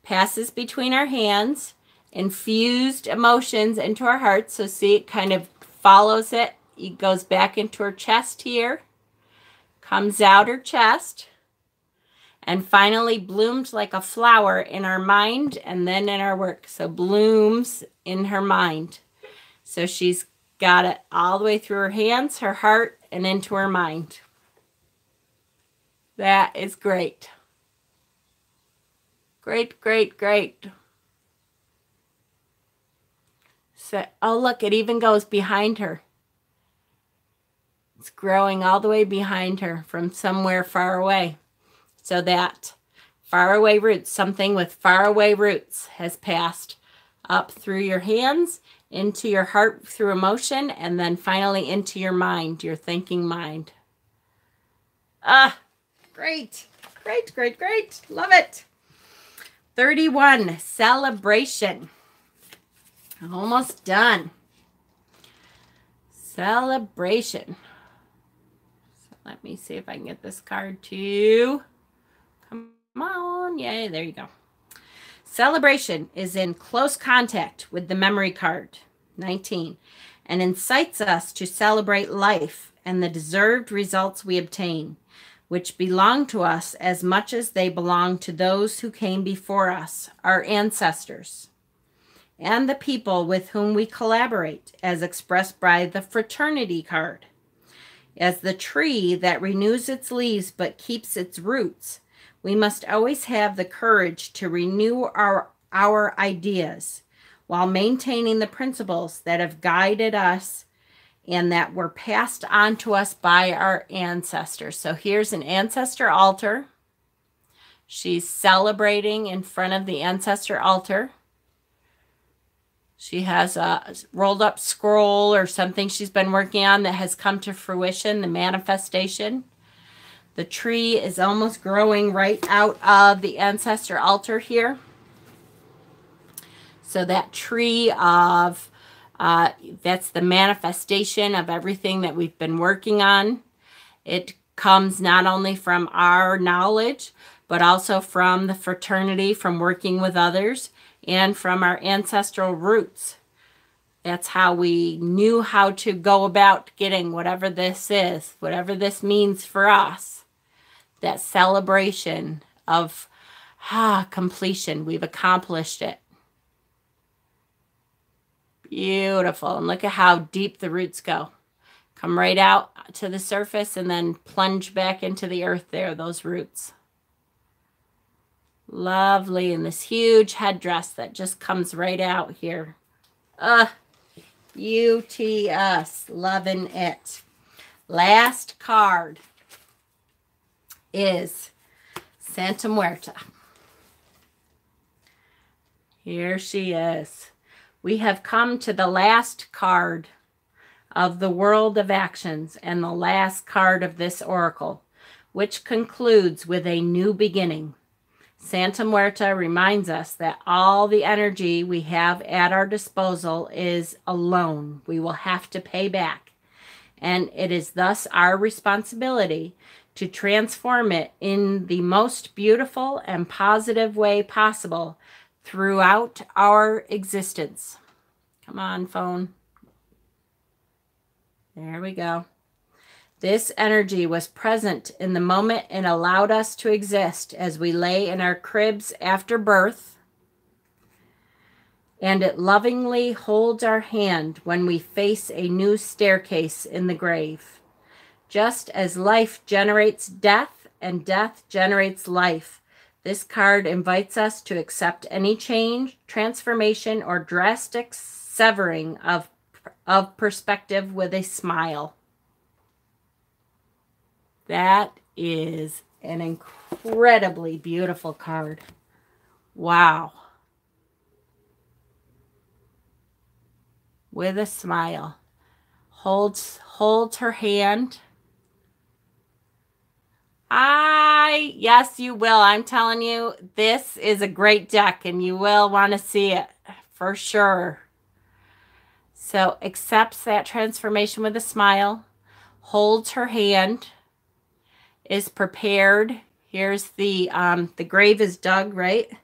[SPEAKER 2] Passes between our hands. Infused emotions into our hearts. So see, it kind of follows it. It goes back into her chest here. Comes out her chest. And finally bloomed like a flower in our mind and then in our work. So blooms in her mind. So she's got it all the way through her hands, her heart, and into her mind. That is great. Great, great, great. So, oh, look, it even goes behind her. It's growing all the way behind her from somewhere far away. So that faraway roots, something with faraway roots has passed up through your hands, into your heart through emotion, and then finally into your mind, your thinking mind. Ah, great, great, great, great. Love it. 31, celebration. Almost done. Celebration. So let me see if I can get this card to come on. Yay, there you go. Celebration is in close contact with the memory card, 19, and incites us to celebrate life and the deserved results we obtain, which belong to us as much as they belong to those who came before us, our ancestors, and the people with whom we collaborate, as expressed by the fraternity card. As the tree that renews its leaves but keeps its roots, we must always have the courage to renew our ideas while maintaining the principles that have guided us and that were passed on to us by our ancestors. So here's an ancestor altar. She's celebrating in front of the ancestor altar. She has a rolled up scroll or something she's been working on that has come to fruition, the manifestation. The tree is almost growing right out of the ancestor altar here. So that tree of, that's the manifestation of everything that we've been working on. It comes not only from our knowledge, but also from the fraternity, from working with others, and from our ancestral roots. That's how we knew how to go about getting whatever this is, whatever this means for us. That celebration of completion. We've accomplished it. Beautiful. And look at how deep the roots go. Come right out to the surface and then plunge back into the earth there, those roots. Lovely. And this huge headdress that just comes right out here. Beauteous. Loving it. Last card is Santa Muerte. Here she is. We have come to the last card of the world of actions and the last card of this oracle, which concludes with a new beginning. Santa Muerte reminds us that all the energy we have at our disposal is a loan we will have to pay back, and it is thus our responsibility to transform it in the most beautiful and positive way possible throughout our existence. Come on, phone. There we go. This energy was present in the moment and allowed us to exist as we lay in our cribs after birth, and it lovingly holds our hand when we face a new staircase in the grave. Just as life generates death and death generates life, this card invites us to accept any change, transformation, or drastic severing of perspective with a smile. That is an incredibly beautiful card. Wow. With a smile. Holds her hand. Yes, you will. I'm telling you, this is a great deck and you will want to see it for sure. So accepts that transformation with a smile, holds her hand, is prepared. Here's the grave is dug, right? As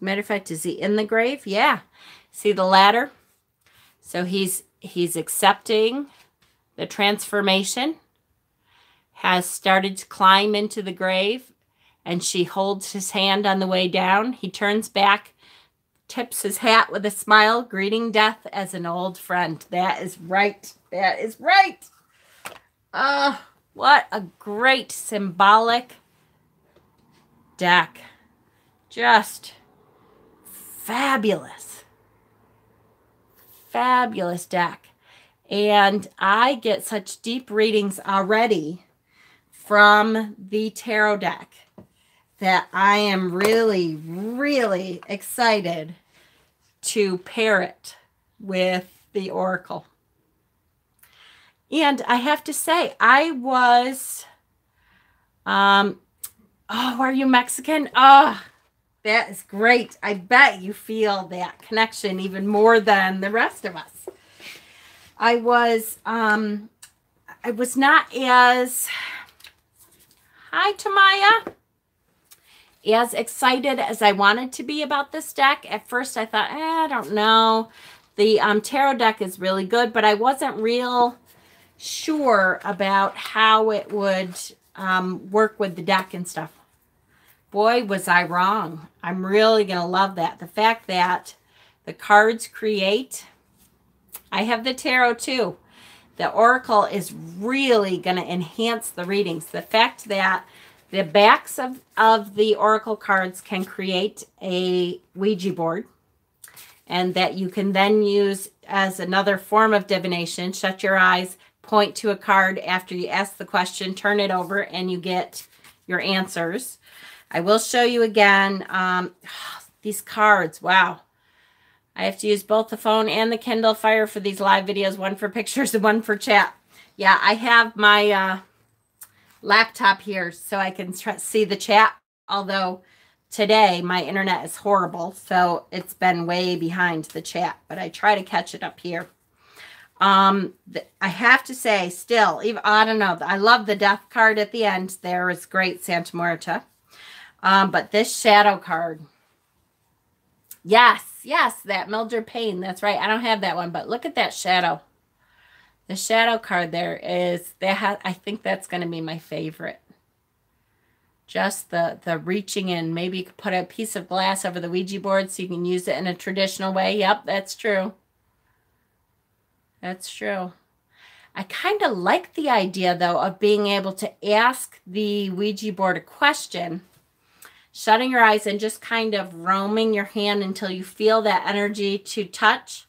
[SPEAKER 2] a matter of fact, is he in the grave? Yeah. See the ladder? So he's accepting the transformation, has started to climb into the grave, and she holds his hand on the way down. He turns back, tips his hat with a smile, greeting death as an old friend. That is right. That is right. What a great symbolic deck. Just fabulous. Fabulous deck. And I get such deep readings already from the tarot deck that I am really, really excited to pair it with the oracle. And I have to say, I was, are you Mexican? Oh, that is great. I bet you feel that connection even more than the rest of us. I was not as, hi, Tamaya. as excited as I wanted to be about this deck. At first I thought, I don't know. The tarot deck is really good, but I wasn't real sure about how it would work with the deck and stuff. Boy, was I wrong. I'm really going to love that. The fact that the cards create. I have the tarot too. The oracle is really going to enhance the readings. The fact that the backs of the oracle cards can create a Ouija board, and that you can then use as another form of divination. Shut your eyes, point to a card after you ask the question, turn it over, and you get your answers. I will show you again these cards. Wow. I have to use both the phone and the Kindle Fire for these live videos, one for pictures and one for chat. Yeah, I have my laptop here so I can see the chat, although today my internet is horrible, so it's been way behind the chat, but I try to catch it up here. I have to say still, even, I don't know, I love the death card at the end. There is great, Santa Muerte. But this shadow card, yes, that Mildred Payne, that's right. I don't have that one, but look at that shadow. The shadow card there is, I think that's going to be my favorite. Just the reaching in. Maybe you could put a piece of glass over the Ouija board so you can use it in a traditional way. Yep, that's true. That's true. I kind of like the idea, though, of being able to ask the Ouija board a question, shutting your eyes and just kind of roaming your hand until you feel that energy to touch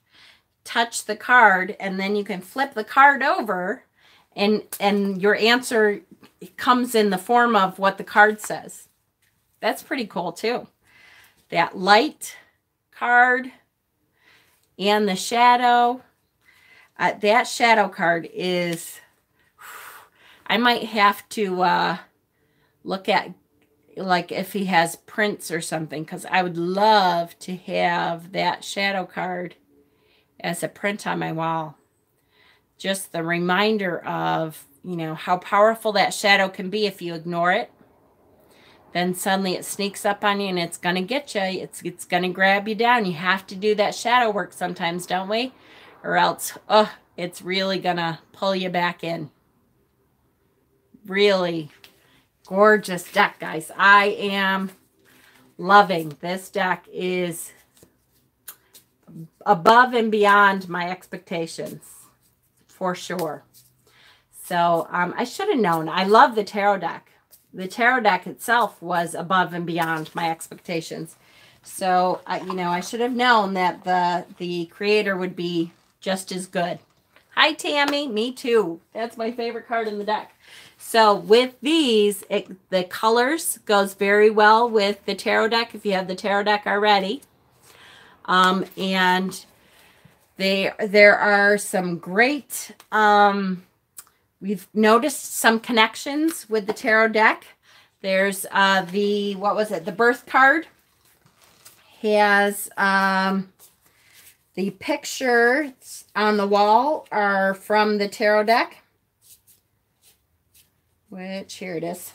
[SPEAKER 2] the card, and then you can flip the card over and your answer comes in the form of what the card says. That's pretty cool too. That light card and the shadow. That shadow card is, I might have to look at, like, if he has prints or something, because I would love to have that shadow card as a print on my wall. Just the reminder of, you know, how powerful that shadow can be if you ignore it. Then suddenly it sneaks up on you and it's going to get you. It's going to grab you down. You have to do that shadow work sometimes, don't we? Or else, it's really going to pull you back in. Really gorgeous deck, guys. I am loving this deck. Is above and beyond my expectations, for sure. So I should have known. I love the tarot deck. The tarot deck itself was above and beyond my expectations. So you know, I should have known that the creator would be just as good. Hi, Tammy. Me too. That's my favorite card in the deck. So with these, the colors goes very well with the tarot deck if you have the tarot deck already. And there are some great, we've noticed some connections with the tarot deck. There's what was it? The birth card has, the pictures on the wall are from the tarot deck, which, here it is.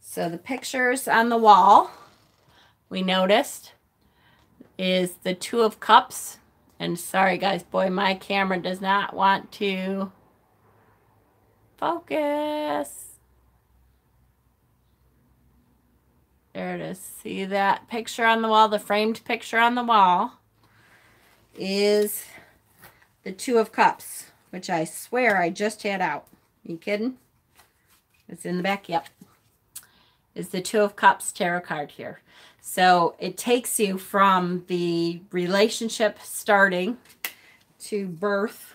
[SPEAKER 2] So the pictures on the wall, we noticed, is the Two of Cups. And sorry, guys, boy, my camera does not want to focus. There it is. See that picture on the wall? The framed picture on the wall is the Two of Cups, which I swear I just had out. Are you kidding? It's in the back. Yep. Is the Two of Cups tarot card here. So it takes you from the relationship starting to birth.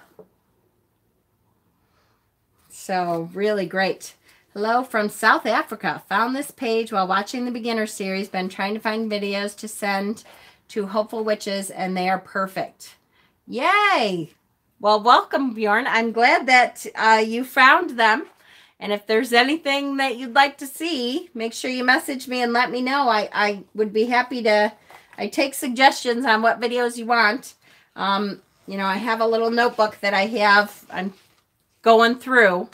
[SPEAKER 2] So really great. Hello from South Africa. Found this page while watching the beginner series. Been trying to find videos to send to hopeful witches, and they are perfect. Yay! Well, welcome, Bjorn. I'm glad that you found them. And if there's anything that you'd like to see, make sure you message me and let me know. I would be happy to, I take suggestions on what videos you want. You know, I have a little notebook that I have, I'm going through.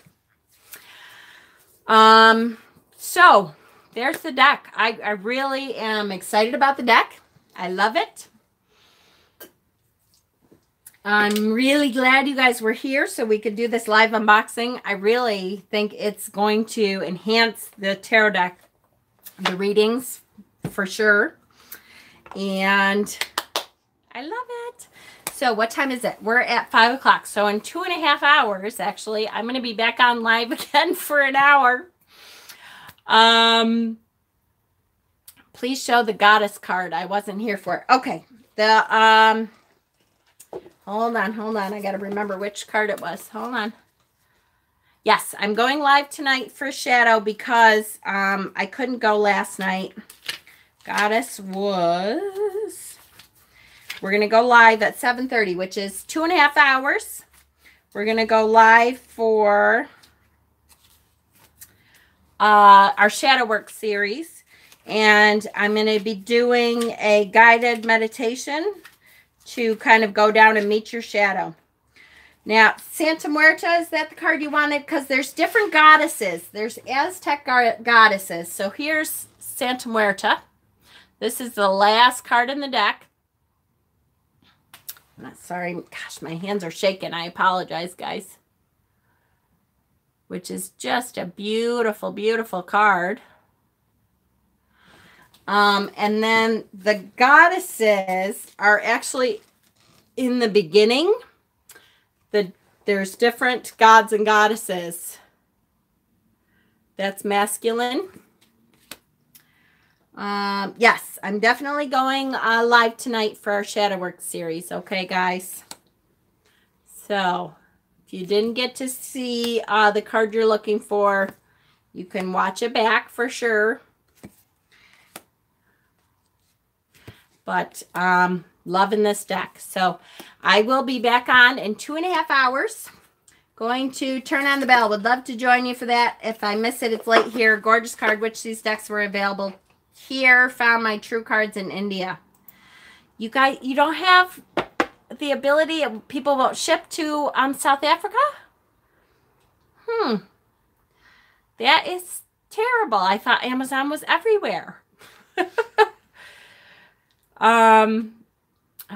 [SPEAKER 2] So there's the deck. I really am excited about the deck. I love it. I'm really glad you guys were here so we could do this live unboxing. I really think it's going to enhance the tarot deck, the readings, for sure. And I love it. So what time is it? We're at 5 o'clock. So in 2.5 hours, actually, I'm going to be back on live again for an hour. Please show the goddess card. I wasn't here for it. Okay. The, hold on. I got to remember which card it was. Hold on. Yes, I'm going live tonight for Shadow because I couldn't go last night. Goddess was... We're going to go live at 7:30, which is 2.5 hours. We're going to go live for our Shadow Work series. And I'm going to be doing a guided meditation to kind of go down and meet your shadow. Now, Santa Muerte, is that the card you wanted? Because there's different goddesses. There's Aztec goddesses. So here's Santa Muerte. This is the last card in the deck. I'm not sorry. Gosh, my hands are shaking. I apologize, guys. Which is just a beautiful, beautiful card. And then the goddesses are actually in the beginning. There's different gods and goddesses. That's masculine. Yes, I'm definitely going live tonight for our Shadow Work series. Okay, guys. So, if you didn't get to see the card you're looking for, you can watch it back for sure. But, loving this deck. So, I will be back on in 2.5 hours. Going to turn on the bell. Would love to join you for that. If I miss it, it's late here. Gorgeous card, which these decks were available here. Found my true cards in India. You guys, you don't have the ability, people won't ship to South Africa? That is terrible. I thought Amazon was everywhere. I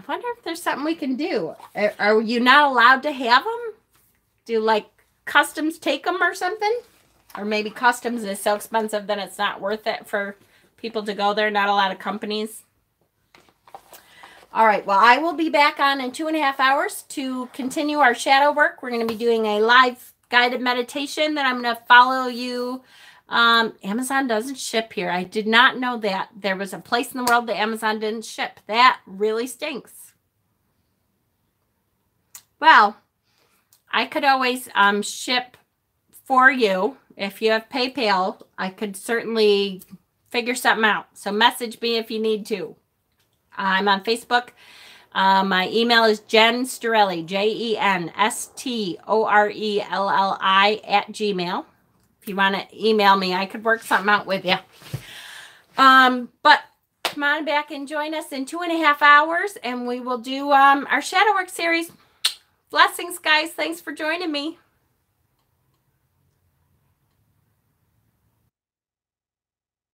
[SPEAKER 2] wonder if there's something we can do. Are you not allowed to have them? Do like customs take them or something? Or maybe customs is so expensive that it's not worth it for people to go there. Not a lot of companies. All right. Well, I will be back on in 2.5 hours to continue our shadow work. We're going to be doing a live guided meditation that I'm going to follow you. Amazon doesn't ship here. I did not know that. There was a place in the world that Amazon didn't ship. That really stinks. Well, I could always ship for you. If you have PayPal, I could certainly figure something out. So message me if you need to. I'm on Facebook. My email is Jen Storelli, JENSTORELLI @gmail. If you want to email me, I could work something out with you. But come on back and join us in 2.5 hours, and we will do our Shadow Work series. Blessings, guys. Thanks for joining me.